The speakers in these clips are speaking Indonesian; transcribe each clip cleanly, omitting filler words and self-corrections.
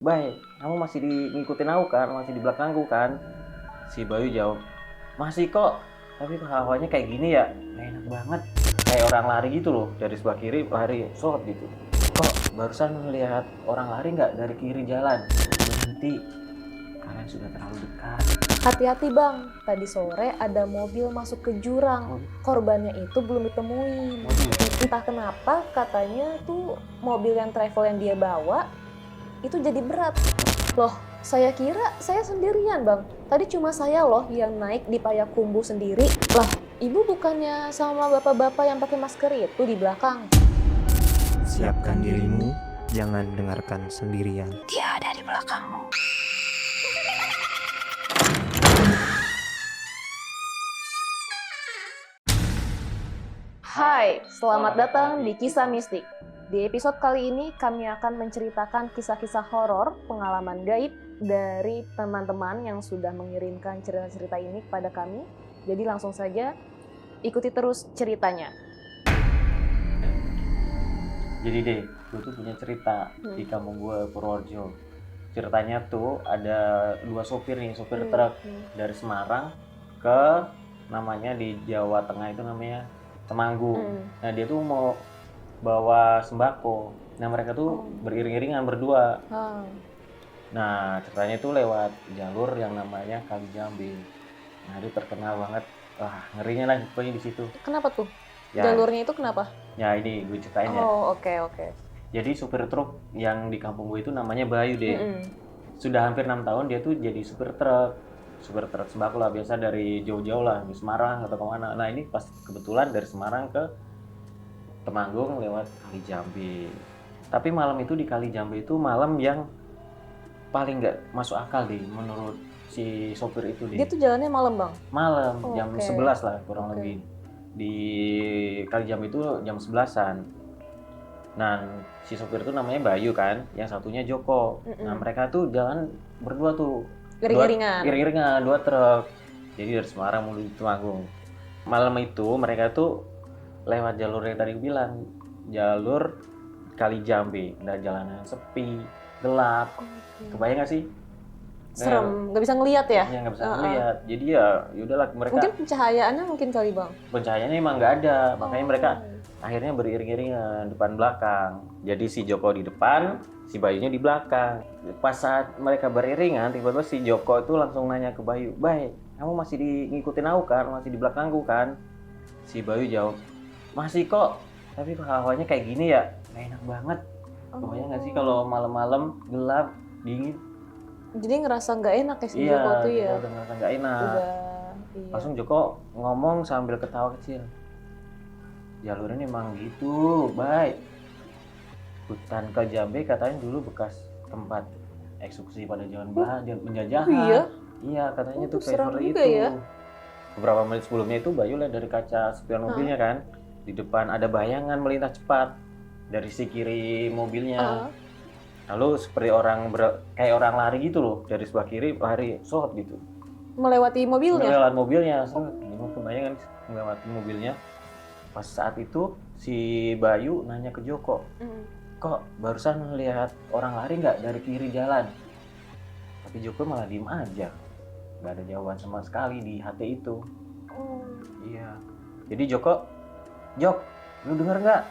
Baik, kamu masih ngikutin aku kan? Masih di belakangku kan? Si Bayu jawab, masih kok. Tapi hawanya kayak gini ya, nggak enak banget. Kayak orang lari gitu loh, dari sebelah kiri lari shot gitu. Kok barusan melihat orang lari nggak dari kiri jalan? Berhenti, kalian sudah terlalu dekat. Hati-hati bang, tadi sore ada mobil masuk ke jurang. Korbannya itu belum ditemuin. Entah kenapa katanya tuh mobil yang travel yang dia bawa itu jadi berat. Loh, saya kira saya sendirian bang. Tadi cuma saya loh yang naik di Payakumbuh sendiri. Lah, ibu bukannya sama bapak-bapak yang pakai masker itu di belakang? Siapkan dirimu, jangan dengarkan sendirian. Dia ada di belakangmu. Hai, selamat datang di Kisah Mistik. Di episode kali ini kami akan menceritakan kisah-kisah horor, pengalaman gaib dari teman-teman yang sudah mengirimkan cerita-cerita ini kepada kami. Jadi langsung saja ikuti terus ceritanya. Jadi deh, gue tuh punya cerita di kampung gue, Purworejo. Ceritanya tuh ada dua sopir nih, sopir truk dari Semarang ke namanya di Jawa Tengah itu namanya Temanggung. Nah dia tuh mau bawa sembako. Nah mereka tuh beriring-iringan berdua. Nah ceritanya itu lewat jalur yang namanya Kali Jambe. Nah itu terkenal banget. Wah ngerinya lah pokoknya di situ. Kenapa tuh? Ya, Jalurnya itu kenapa? ya ini gue ceritain ya. Oh, oke. Jadi supir truk yang di kampung gue itu namanya Bayu deh. Sudah hampir 6 tahun dia tuh jadi supir truk sembako lah, biasa dari jauh-jauh lah, di Semarang atau kemana. Nah ini pas kebetulan dari Semarang ke Temanggung lewat Kali Jambe. Tapi malam itu di Kali Jambe itu malam yang paling nggak masuk akal deh menurut si sopir itu deh. Dia tuh jalannya malam bang? Malam, Oh, jam oke. 11 lah kurang Oke. lebih. Di Kali Jambe itu jam 11-an. Nah, si sopir itu namanya Bayu kan, yang satunya Joko. Nah, mereka tuh jalan berdua tuh. Iring-iringan? Iring-iringan, dua truk. Jadi dari Semarang menuju Temanggung. Malam itu mereka tuh lewat jalur yang tadi gue bilang. Jalur Kali Jambe. Nah, jalanan sepi, gelap. Kebayang gak sih? Serem, nggak bisa ngelihat ya? Iya, nggak bisa ngeliat. Jadi ya yaudahlah mereka. Mungkin pencahayaannya mungkin kali bang? Pencahayaannya emang nggak ada. Makanya mereka akhirnya beriring-iringan depan belakang. Jadi si Joko di depan, si Bayunya di belakang. Pas saat mereka beriringan, tiba-tiba si Joko itu langsung nanya ke Bayu, "Bay, kamu masih ngikutin aku kan? Masih di belakangku kan?" Si Bayu jawab, "Masih kok. Tapi hawanya kayak gini ya, nggak enak banget." Kebayang nggak sih kalau malam-malam gelap, dingin? Jadi ngerasa nggak enak ya si Iya, Joko tuh ya? Joko udah ngerasa nggak enak. Udah, iya. Langsung Joko ngomong sambil ketawa kecil. Jalurnya emang gitu, baik. Hutan Kali Jambe katanya dulu bekas tempat eksekusi pada zaman penjajahan. Oh iya? Iya, katanya tuh kayak seram seperti juga itu. ya? Beberapa menit sebelumnya itu Bayu lihat dari kaca spion mobilnya kan, di depan ada bayangan melintas cepat dari si kiri mobilnya. Lalu seperti kayak orang lari gitu loh, dari sebelah kiri lari shot gitu. Melewati mobilnya? Melewati mobilnya, kebayangan melewati mobilnya. Pas saat itu si Bayu nanya ke Joko, "Kok barusan lihat orang lari nggak dari kiri jalan?" Tapi Joko malah diem aja, nggak ada jawaban sama sekali di hati itu. Iya. Jadi Jok, lu denger nggak?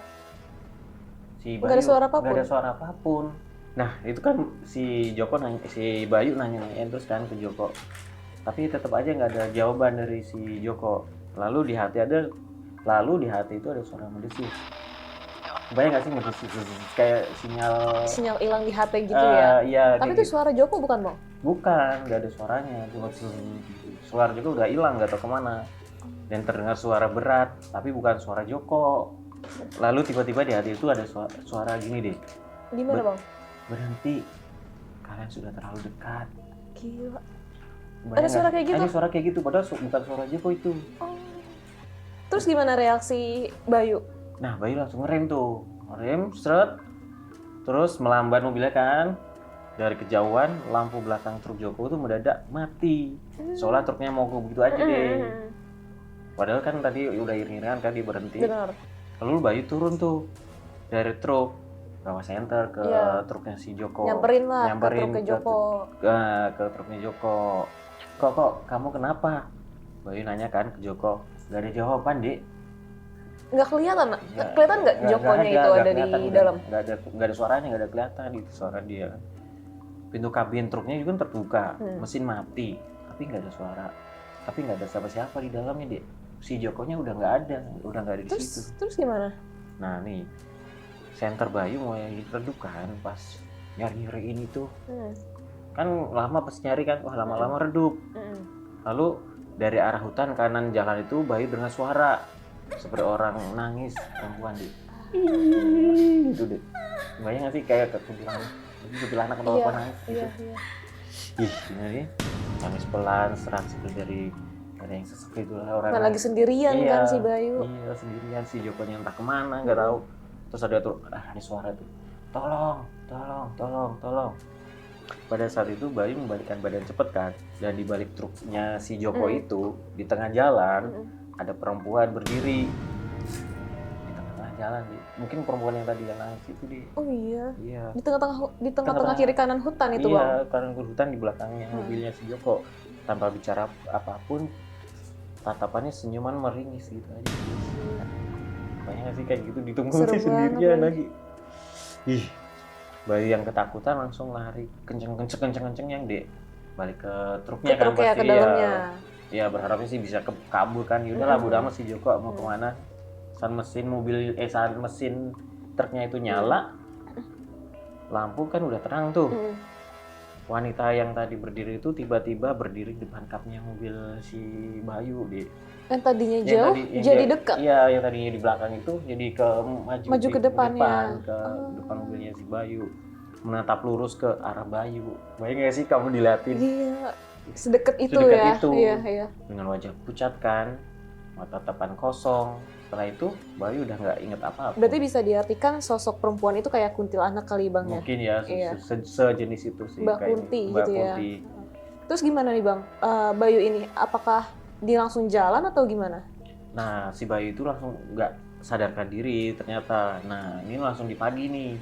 Si Bayu Nggak ada suara apapun? nggak ada suara apapun. Nah itu kan si Bayu nanya terus kan ke Joko. Tapi tetap aja nggak ada jawaban dari si Joko. Lalu di hati itu ada suara mendesis. Kebayang nggak sih mendesis? Kayak Sinyal hilang di HP gitu ya? Iya. Tapi itu suara Joko bukan bang? Bukan, nggak ada suaranya. Cuma suara Joko udah hilang, nggak tahu kemana. Dan terdengar suara berat, tapi bukan suara Joko. Lalu tiba-tiba di hati itu ada suara gini deh. Gimana bang? Berhenti, kalian sudah terlalu dekat. Gila. Kebayang Ada suara nggak? kayak gitu? Ada suara kayak gitu, padahal bukan suara Joko itu. Terus gimana reaksi Bayu? Nah, Bayu langsung ngerem, seret. Terus melambat mobilnya kan. Dari kejauhan, lampu belakang truk Joko itu mendadak mati. Soalnya truknya mogok begitu aja deh. Padahal kan tadi udah iring-iringan kan, dia berhenti. Benar. Lalu Bayu turun tuh dari truk. bawa senter ke Iya. truknya si Joko. Nyamperin lah Nyamperin ke truknya ke Joko. ke truknya Joko. Kok kamu kenapa? Bayu nanya kan ke Joko. Gak ada jawaban, Dik. Nggak kelihatan, kelihatan nggak Jokonya itu ada di dalam? Nggak ada suaranya, nggak ada kelihatan itu suara dia. Pintu kabin truknya juga terbuka, mesin mati, tapi nggak ada suara, tapi nggak ada siapa-siapa di dalamnya, Dek. Si Jokonya udah nggak ada di situ. Terus gimana? Nah nih, senter Bayu mau redup kan, pas nyari ini tuh, kan lama pas nyari kan, wah lama-lama redup. Lalu dari arah hutan kanan jalan itu Bayu dengar suara seperti orang nangis perempuan di itu deh. Bayang nggak sih kayak kuntilanak atau apa nangis gitu. Iya. Ih, ini nangis pelan serak seperti dari ada yang sesek itu lah orang. Kan lagi sendirian kan si Bayu. Iya, sendirian si Jokonya entah kemana nggak tahu. Terus ada tuh ini suara tuh. Tolong. Pada saat itu Bayu membalikkan badan cepet kan, dan di balik truknya si Joko itu di tengah jalan ada perempuan berdiri di tengah jalan. Mungkin perempuan yang tadi yang nangis itu di. Oh iya. Iya. Di tengah-tengah kiri kanan hutan itu, Bang. Iya, kanan hutan di belakangnya mobilnya si Joko. Tanpa bicara apapun, tatapannya senyuman meringis gitu aja. Banyak sih kayak gitu ditunggu sih sendirian lagi. Ih, Bayu yang ketakutan langsung lari kenceng yang balik ke truknya kan pasti ke dalamnya. Ya berharapnya sih bisa kabur kan. Yaudahlah bodo amat si Joko mau kemana. Saat mesin truknya itu nyala, lampu kan udah terang tuh. Wanita yang tadi berdiri itu tiba-tiba berdiri di depan kapnya mobil si Bayu deh. Yang tadinya jauh jadi dekat. Iya, yang tadinya di belakang itu jadi maju ke depannya. Ke depan mobilnya si Bayu. Menatap lurus ke arah Bayu. Bayang nggak sih kamu diliatin? Iya, sedekat itu. Iya. Dengan wajah pucat kan, mata tatapan kosong. Setelah itu Bayu udah nggak inget apa-apa. Berarti bisa diartikan sosok perempuan itu kayak kuntilanak kali, Bang, ya? Mungkin ya, sejenis itu sih. Mbak Kunti gitu ya. Terus gimana nih, Bang? Bayu ini apakah dia langsung jalan atau gimana? Nah, si Bayu itu langsung nggak sadarkan diri ternyata. Nah, ini langsung di pagi nih.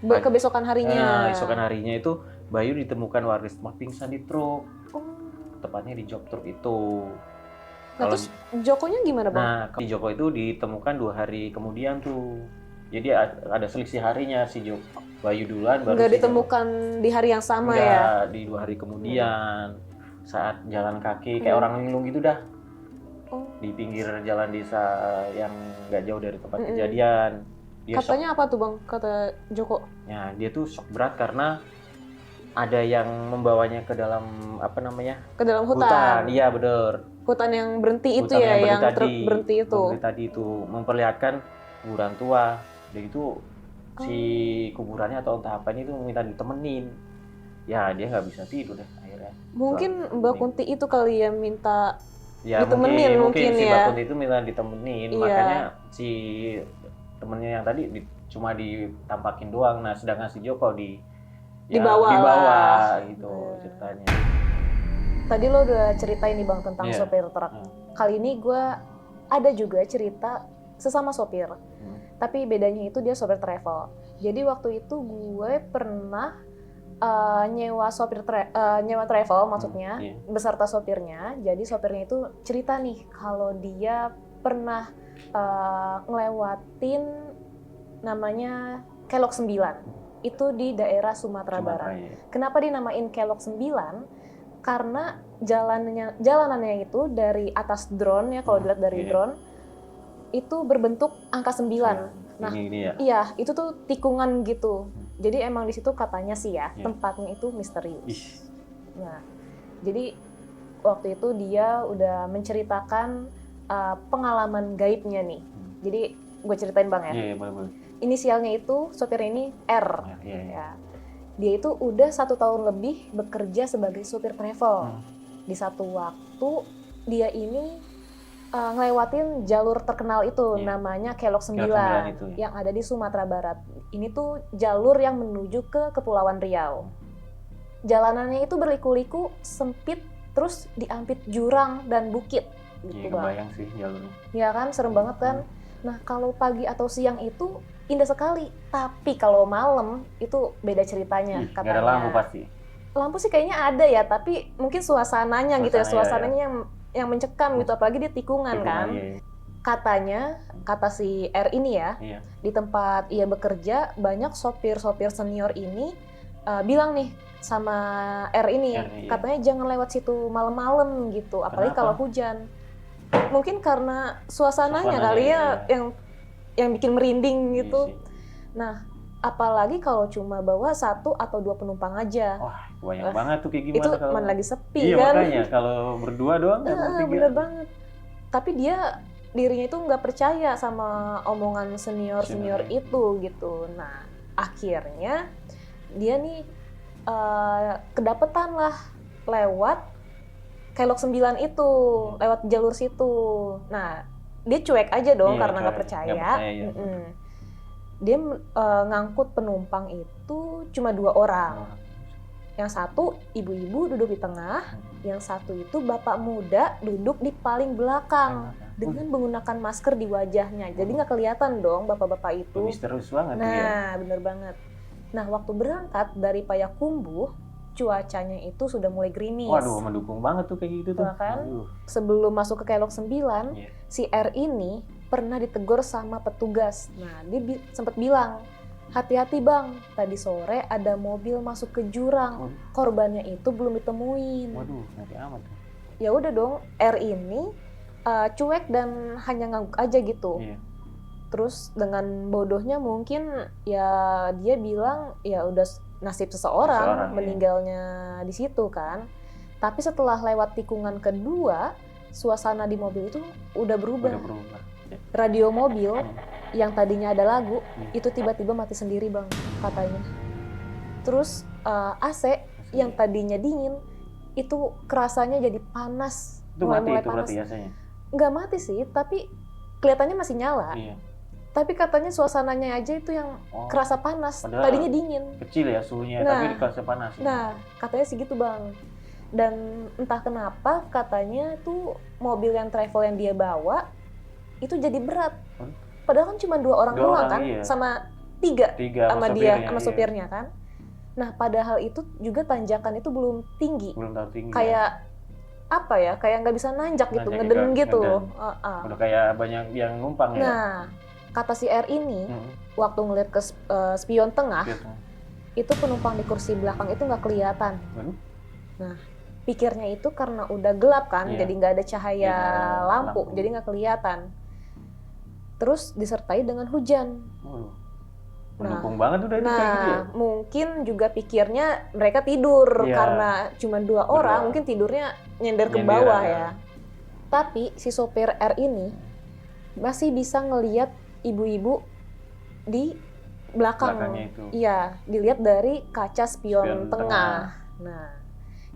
Kebesokan harinya. Esokan harinya itu Bayu ditemukan warga setempat pingsan di truk. Tepatnya di jok truk itu. Nah, terus Jokonya gimana, Bang? Nah, si Joko itu ditemukan 2 hari kemudian tuh. Jadi ada selisih harinya si Bayu duluan baru nggak ditemukan di hari yang sama ya? Di 2 hari kemudian. Saat jalan kaki kayak orang linglung gitu dah. Di pinggir jalan desa yang nggak jauh dari tempat kejadian. Dia katanya apa tuh, Bang, kata Joko? Ya, dia tuh shock berat karena ada yang membawanya ke dalam ke dalam hutan. Iya, bener. Hutan yang berhenti itu ya, yang truk berhenti itu. Tadi itu memperlihatkan kuburan tua. Dan itu si kuburannya atau entah apanya itu minta ditemenin. Ya, dia nggak bisa tidur deh akhirnya. Mungkin Mbak Kunti itu kali ya minta ditemenin mungkin si ya. Mbak Kunti itu minta ditemenin, makanya si temennya yang tadi cuma ditampakin doang. Nah, sedangkan si Joko dibawa gitu ceritanya. Tadi lo udah ceritain nih, Bang, tentang sopir truk. Kali ini gue ada juga cerita sesama sopir. Tapi bedanya itu dia sopir travel. Jadi waktu itu gue pernah nyewa travel maksudnya, beserta sopirnya. Jadi sopirnya itu cerita nih kalau dia pernah ngelewatin namanya Kelok 9. Itu di daerah Sumatera Barat. Ya. Kenapa dinamain Kelok 9? Karena jalanannya itu dari atas drone ya, kalau dilihat dari drone itu berbentuk angka 9. Nah, ini ya? Iya, itu tuh tikungan gitu. Jadi emang di situ katanya sih ya, tempatnya itu misterius. Nah, jadi waktu itu dia udah menceritakan pengalaman gaibnya nih. Jadi gue ceritain, Bang, ya. Iya, boleh. Inisialnya itu sopir ini R. Ya. Dia itu udah 1 tahun lebih bekerja sebagai supir travel. Di satu waktu dia ini ngelewatin jalur terkenal itu, namanya Kelok 9 yang ada di Sumatera Barat. Ini tuh jalur yang menuju ke Kepulauan Riau. Jalanannya itu berliku-liku, sempit, terus diampit jurang dan bukit. Gitu, Iya, kebayang sih jalurnya. Ya kan, serem banget kan. Nah, kalau pagi atau siang itu indah sekali. Tapi kalau malam itu beda ceritanya Ih, nggak katanya. ada lampu pasti. Lampu sih kayaknya ada ya, tapi mungkin suasananya gitu ya, Suasananya, suasananya yang mencekam gitu, apalagi dia tikungan kan. Iya. Katanya, kata si R ini ya, Iya. di tempat ia bekerja banyak sopir-sopir senior ini bilang nih sama R ini, Iya. katanya jangan lewat situ malam-malam gitu, apalagi Kenapa? kalau hujan. Mungkin karena suasananya kali ya, iya. yang bikin merinding Iya gitu. sih. Nah, apalagi kalau cuma bawa 1 atau 2 penumpang aja. Wah, banyak banget tuh kayak gimana Itu kalau mana lagi sepi iya, kan? makanya kalau berdua doang kan bertiga. Bener banget. Tapi dirinya itu nggak percaya sama omongan senior itu gitu. Nah, akhirnya dia nih kedapetan lah lewat Kelok 9 itu, lewat jalur situ. Nah, dia cuek aja dong Iya, karena nggak cuek. percaya. Nggak percaya, iya. Dia ngangkut penumpang itu cuma 2 orang. Yang satu ibu-ibu duduk di tengah, yang satu itu bapak muda duduk di paling belakang dengan menggunakan masker di wajahnya. Jadi nggak kelihatan dong bapak-bapak itu. Misterius banget tuh ya. Nah, bener banget. Nah, waktu berangkat dari Payakumbuh, cuacanya itu sudah mulai gerimis. Waduh, mendukung banget tuh kayak gitu tuh. Tuh kan? Aduh. Sebelum masuk ke Kelok 9, Iya. si R ini pernah ditegur sama petugas. Nah, dia sempat bilang, hati-hati bang, tadi sore ada mobil masuk ke jurang. Waduh. Korbannya itu belum ditemuin. Waduh, nanti amat tuh. Ya udah dong, R ini cuek dan hanya ngangguk aja gitu. Iya. Terus dengan bodohnya mungkin ya dia bilang ya udah nasib seseorang Iya. meninggalnya di situ kan. Tapi setelah lewat tikungan kedua, suasana di mobil itu udah berubah. Udah berubah. Ya. Radio mobil Hmm. yang tadinya ada lagu Hmm. itu tiba-tiba mati sendiri bang katanya. Terus AC yang tadinya dingin itu kerasanya jadi panas. Itu mati mulai itu berarti biasanya. Nggak mati sih, tapi kelihatannya masih nyala. Iya. Tapi katanya suasananya aja itu yang Oh, kerasa panas. Padahal Tadinya dingin. kecil ya suhunya, Nah. tapi kerasa panas. Ya. Nah, katanya sih gitu bang. Dan entah kenapa katanya tuh mobil yang travel yang dia bawa itu jadi berat. Hmm? Padahal kan cuma 2 orang 2 doang orang, kan, iya. sama 3 Tiga sama dia, sopirnya, sama iya. supirnya kan. Nah, padahal itu juga tanjakan itu belum tinggi. Belum tahu tinggi. Kayak apa ya? Kayak nggak bisa nanjak gitu, Nanjak ngeden juga, gitu. ngeden. Udah kayak banyak yang numpang ya. Nah, kata si R ini Hmm. waktu ngeliat ke spion tengah, Gitu. itu penumpang di kursi belakang itu nggak kelihatan. Waduh. Nah, pikirnya itu karena udah gelap kan, Iya. jadi nggak ada cahaya Iya, lampu, lampu. jadi nggak kelihatan. Terus disertai dengan hujan. Waduh. Mendukung banget udah itu kayak gitu ya. Nah, mungkin juga pikirnya mereka tidur Iya. karena cuma 2 orang, mungkin tidurnya nyender ke Nyender, bawah ya. ya. Tapi si sopir R ini masih bisa ngelihat ibu-ibu di belakang. Belakangnya itu. Iya, dilihat dari kaca spion Spion tengah. tengah. Nah,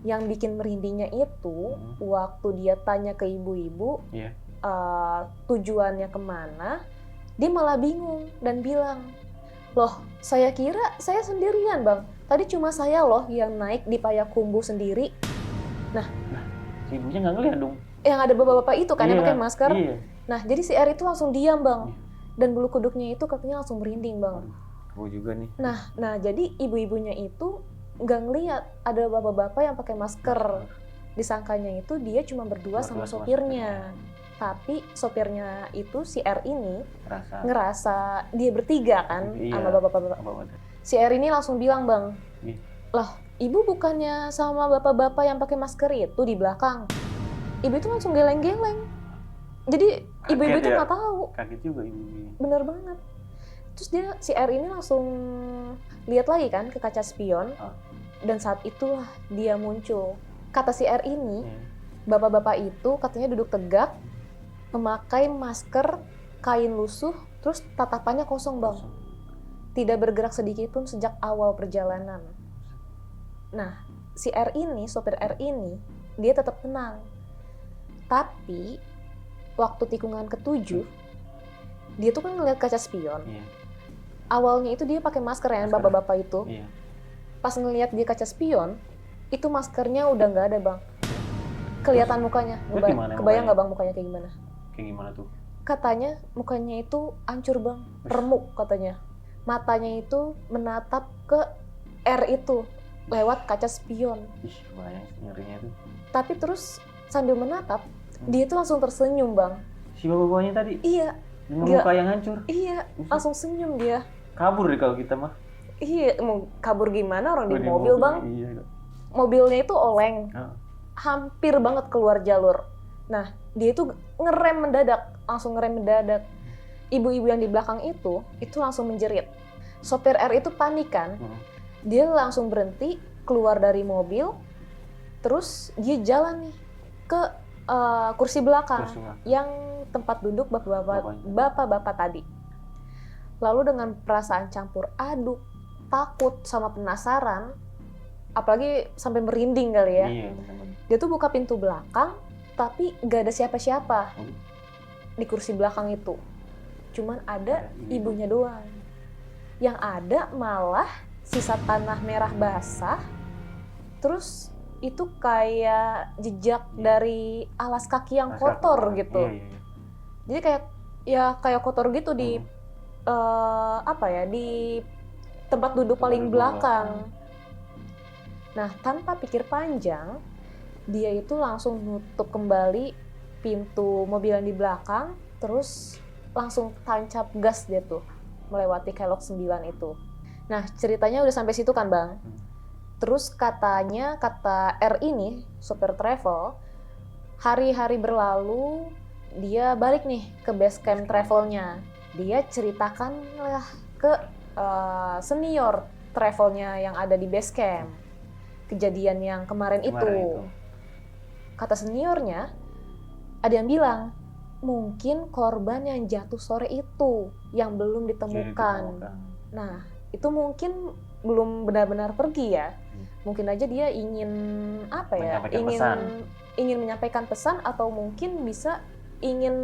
yang bikin merindingnya itu Hmm. waktu dia tanya ke ibu-ibu Iya. tujuannya kemana, dia malah bingung dan bilang, loh, saya kira saya sendirian bang. Tadi cuma saya loh yang naik di Payakumbuh sendiri. Si ibunya nggak ngeliat dong. Yang ada bapak-bapak itu kan yang Iya, pakai masker. Iya. Nah, jadi si R itu langsung diam bang. Iya. Dan bulu kuduknya itu katanya langsung merinding bang. Gue juga nih. Nah, jadi ibu-ibunya itu nggak ngeliat ada bapak-bapak yang pakai masker. Disangkanya itu dia cuma berdua sama sopirnya. Tapi sopirnya itu si R ini Rasa. ngerasa dia bertiga kan Iya. sama bapak-bapak. Apa-apa. Si R ini langsung bilang bang, Iya. lah ibu bukannya sama bapak-bapak yang pakai masker itu di belakang. Ibu itu langsung geleng-geleng. Jadi ibu-ibu itu ya? nggak tahu. Kaget juga ibunya. Bener banget. Terus si R ini langsung lihat lagi kan ke kaca spion. Ah. Dan saat itulah dia muncul. Kata si R ini, Iya. bapak-bapak itu katanya duduk tegak, memakai masker kain lusuh, terus tatapannya kosong bang. Kosong. Tidak bergerak sedikit pun sejak awal perjalanan. Nah, si R ini, sopir R ini, dia tetap tenang. Tapi waktu tikungan ke-7, dia tuh kan ngeliat kaca spion. Iya. Awalnya itu dia pakai masker ya, Masker. bapak-bapak itu. Iya. Pas ngeliat dia kaca spion, itu maskernya udah nggak ada bang. Kelihatan mukanya. terus gimana Kebayang mukanya? nggak bang mukanya kayak gimana? Kayak gimana tuh? katanya mukanya itu hancur bang, remuk katanya. Matanya itu menatap ke R itu lewat kaca spion. Ih, bayang ngerinya tuh. Tapi terus sambil menatap, dia itu langsung tersenyum bang. Si bapak-bapaknya tadi Iya, dengan Gila. muka yang hancur. iya, langsung senyum dia. Kabur deh kalau kita mah. Iya, mau kabur gimana orang di Di mobil bang? Iya. Mobilnya itu oleng, Ah. hampir banget keluar jalur. Nah, dia itu ngerem mendadak, langsung ngerem mendadak. Ibu-ibu yang di belakang itu langsung menjerit. Sopir R itu panik kan, dia langsung berhenti, keluar dari mobil, terus dia jalan nih ke kursi belakang Kursi belakang. yang tempat duduk bapak-bapak tadi. Lalu dengan perasaan campur aduk, takut sama penasaran, apalagi sampai merinding kali ya, Iya, benar-benar. dia tuh buka pintu belakang, tapi gak ada siapa-siapa di kursi belakang itu. Cuman ada ibunya doang. Yang ada malah sisa tanah merah basah, terus itu kayak jejak dari alas kaki yang kotor gitu. Iya. Jadi kayak kotor gitu di di tempat duduk paling belakang. Nah, tanpa pikir panjang, dia itu langsung nutup kembali pintu mobil yang di belakang, terus langsung tancap gas dia tuh melewati kelok 9 itu. Nah, ceritanya udah sampai situ kan, Bang? Terus kata R ini, sopir travel, hari-hari berlalu, dia balik nih ke base camp travelnya. Dia ceritakan lah ke senior travelnya yang ada di base camp. Kejadian yang kemarin itu. Kata seniornya, ada yang bilang, mungkin korban yang jatuh sore itu yang belum ditemukan. Nah, itu mungkin belum benar-benar pergi ya. Mungkin aja dia ingin ingin menyampaikan pesan atau mungkin bisa ingin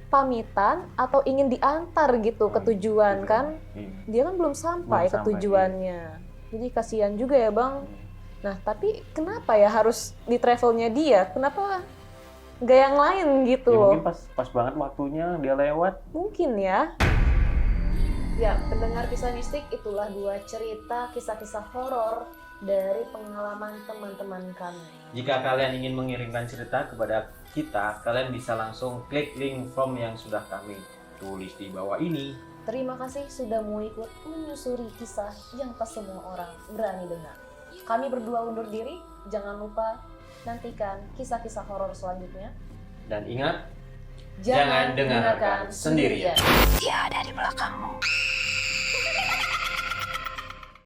pamitan atau ingin diantar gitu ke tujuan kan. Dia kan belum sampai ke tujuannya. Jadi kasihan juga ya, Bang. Nah, tapi kenapa ya harus di travelnya dia? Kenapa nggak yang lain gitu? Ya, mungkin pas banget waktunya dia lewat. Mungkin ya. Ya, pendengar kisah mistik, itulah 2 cerita kisah-kisah horor dari pengalaman teman-teman kami. Jika kalian ingin mengirimkan cerita kepada kita, kalian bisa langsung klik link form yang sudah kami tulis di bawah ini. Terima kasih sudah mau ikut menyusuri kisah yang tak semua orang berani dengar. Kami berdua undur diri, jangan lupa nantikan kisah-kisah horor selanjutnya. Dan ingat, Jangan dengarkan sendirian. Dia ada di belakangmu.